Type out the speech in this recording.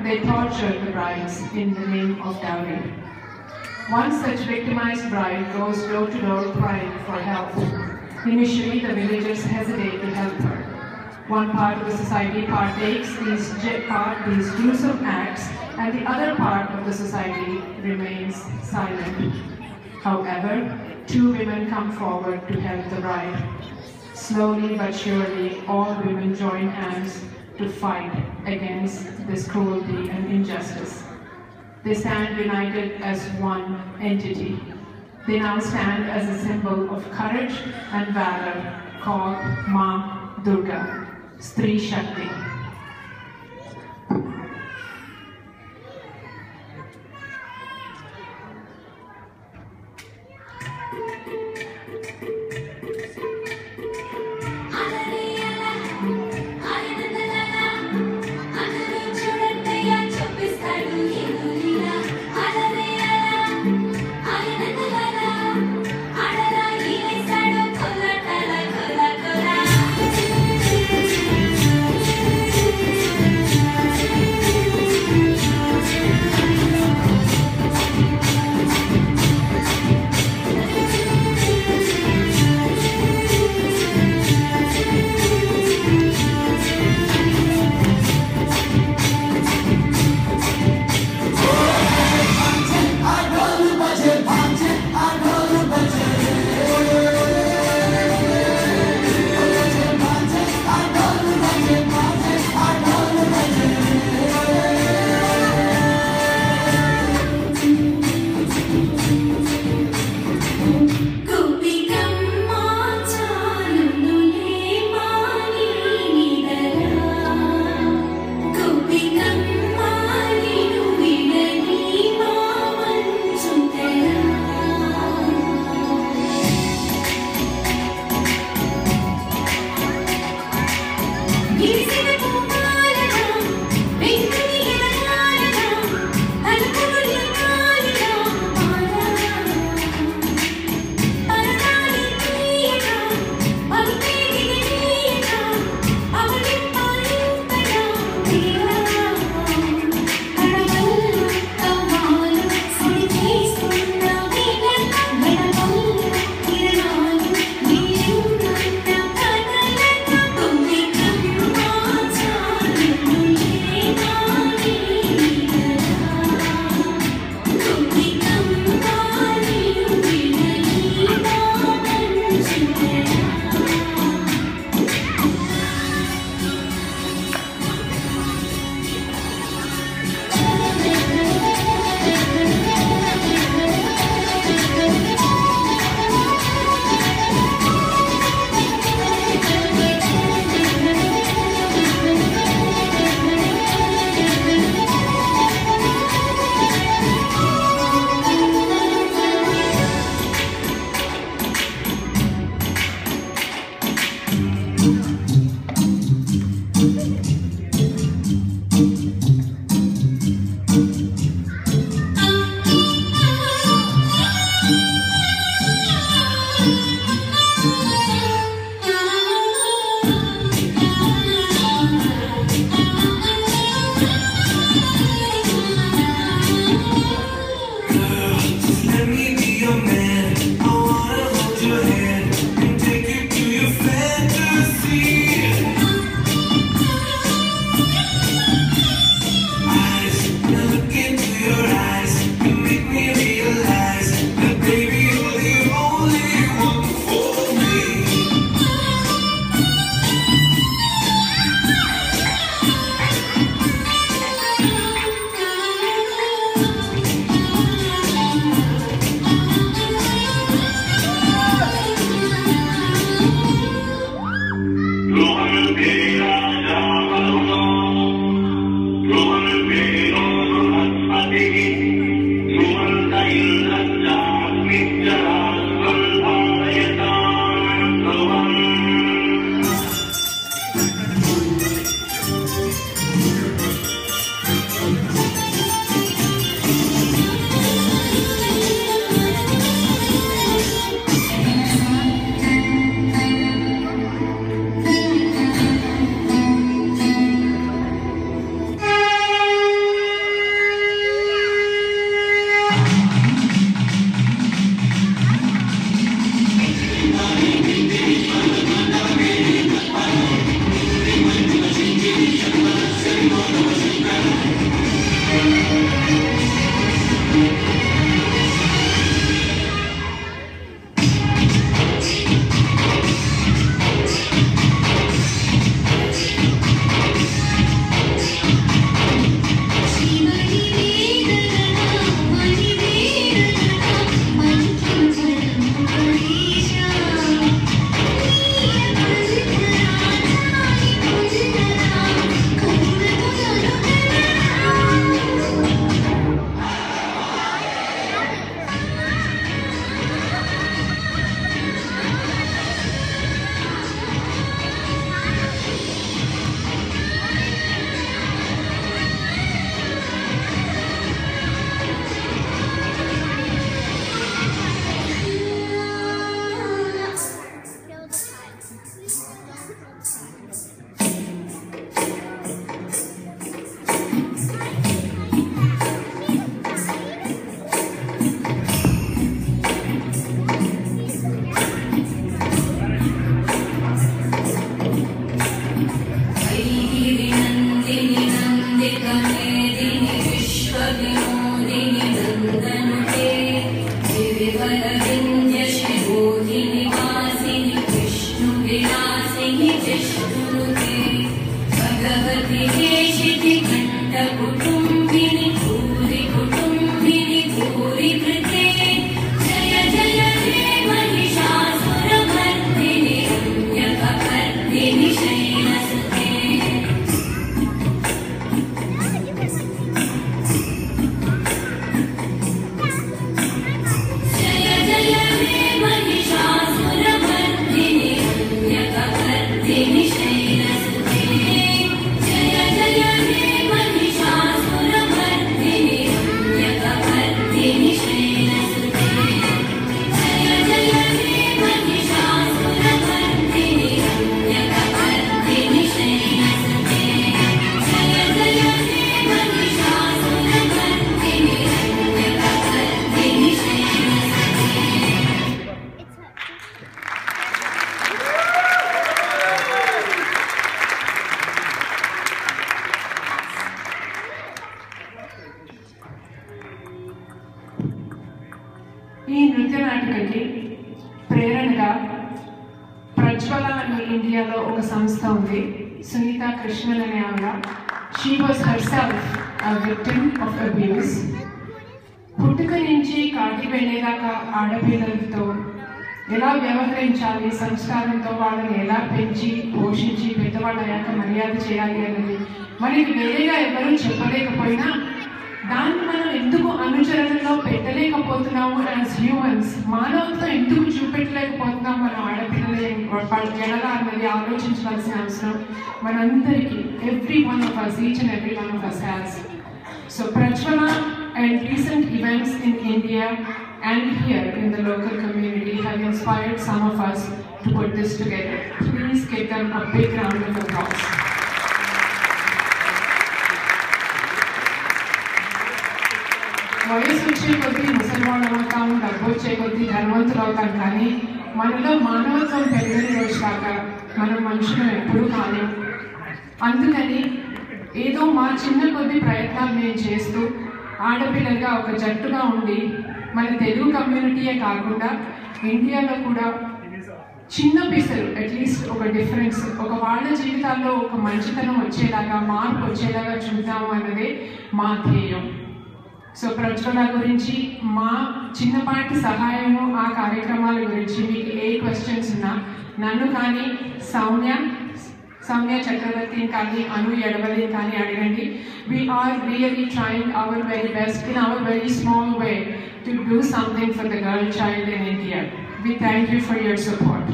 they torture the brides in the name of dowry. One such victimized bride goes door to door crying for help. Initially, the villagers hesitate to help her. One part of the society partakes these gruesome acts, and the other part of the society remains silent. However, two women come forward to help the bride. Slowly but surely, all women join hands to fight against this cruelty and injustice. They stand united as one entity. They now stand as a symbol of courage and valor called Ma Durga, Stri Shakti. ఈ నృత్య నాటికకి ప్రేరణగా ప్రజ్వల అనే ఇండియాలో ఒక సంస్థ ఉంది. సునీత కృష్ణన్ అనే ఆవిడ. She was herself a victim of abuse. పుట్టుక నుంచి కాటి వెళ్ళేదాకా ఆడపిల్లలతో ఎలా వ్యవహరించాలి, సంస్కారంతో వాళ్ళని ఎలా పెంచి పోషించి పెద్దవాళ్ళు అయ్యాక మర్యాద చేయాలి అన్నది మనకి వేరేగా ఎవరూ చెప్పలేకపోయినా దాన్ని మనం ఎందుకు అనుచరణలో పెట్టలేకపోతున్నాము యాజ్ హ్యూమన్స్, మానవత్వం ఎందుకు చూపెట్టలేకపోతున్నాం మన ఆడపిల్లలే వాళ్ళకి ఎలా అన్నది ఆలోచించవలసిన అవసరం మనందరికీ, every one of us, each and every one of us has. So Prajwala and recent events in India and here in the local community have inspired some of us to put this together. Please give them a big round of applause. వయసు వచ్చే కొద్దీ ముసలివాళ్ళు అవుతాం, డబ్బు వచ్చే కొద్దీ ధనవంతులు అవుతాం, కానీ మనలో మానవత్వం పెరిగిన రోజు దాకా మనం మనుషులు ఎప్పుడూ కాలేం. అందుకని ఏదో మా చిన్న కొద్ది ప్రయత్నాలు మేము చేస్తూ ఆడపిల్లలుగా ఒక జట్టుగా ఉండి మన తెలుగు కమ్యూనిటీయే కాకుండా ఇండియాలో కూడా చిన్న పిసలు అట్లీస్ట్ ఒక డిఫరెన్స్, ఒక వాళ్ళ జీవితాల్లో ఒక మంచితనం వచ్చేలాగా, మార్పు వచ్చేలాగా చూద్దాము అన్నదే మా ధ్యేయం. సో ప్రజ్వల గురించి మా చిన్నపాటి సహాయము, ఆ కార్యక్రమాల గురించి మీకు ఏ క్వశ్చన్స్ ఉన్నా నన్ను కానీ సౌమ్య చక్రవర్తిని కానీ అను ఎడవలిని కానీ అడగండి. We are really trying our very best in our very small way to do something for the girl child in India. We thank you for your support.